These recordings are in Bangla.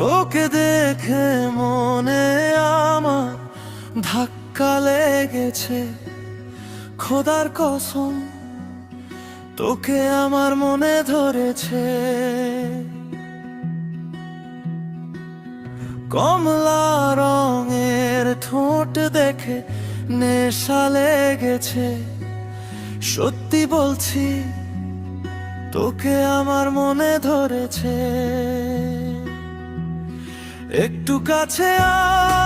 তোকে দেখে মনে আমার ধাক্কা লেগেছে, খোদার কসম তোকে আমার মনে ধরেছে। কমলা রঙের ঠোঁট দেখে নেশা লেগেছে, সত্যি বলছি তোকে আমার মনে ধরেছে। একটু কাছে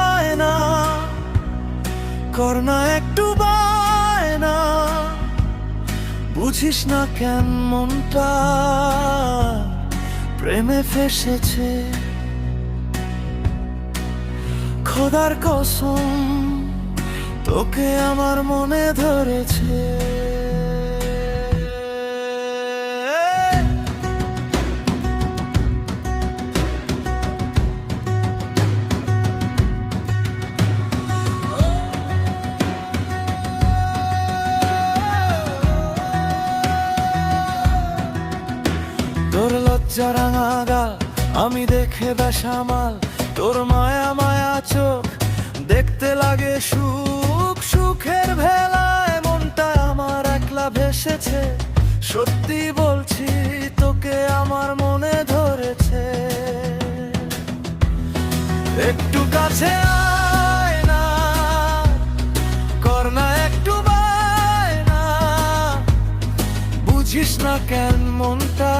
আয় না, কর না একটু বায়না, বুঝিস না কেন মনটা প্রেমে ফেসেছে। খোদার কসম তোকে আমার মনে ধরেছে। তোর লজ্জা রাঙা গাল আমি দেখে বেসামাল, তোর মায়া মায়া চোখ দেখতে লাগে সুখ। সুখের ভেলায় মনটা আমার একলা ভেসেছে, সত্যি বলছি তোকে আমার মনে ধরেছে। একটু কাছে আয় না, কর না একটু বায়না, বুঝিস না কেন মনটা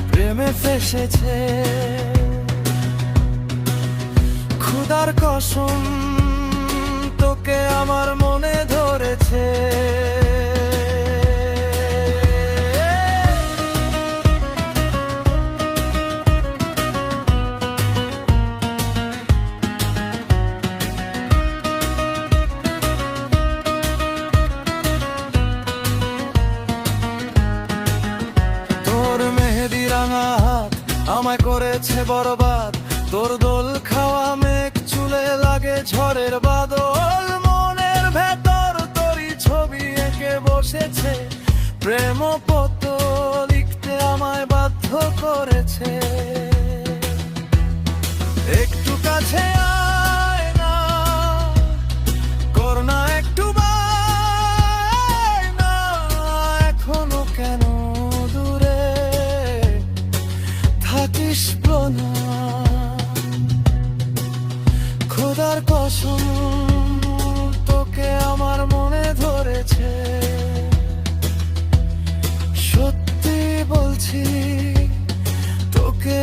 প্রেমে ফেসেছে। খোদার কসম তোকে আমার মনে ধরেছে। তোর মেহেদি রাঙা হাত আমায় করেছে বরবাদ, তোর দোল খাওয়া মেঘ চুলে লাগে ঝড়ের বাদল। মনের ভেতর তোরই ছবি এঁকে বসেছে, প্রেম পত্র লিখতে আমায় বাধ্য করেছে। একটু কাছে আয় না, কর না একটু বায়না, এখনো কেন দূরে থাকিস না। খোদার কসম তোকে আমার মনে ধরেছে, সত্যি বলছি তোকে।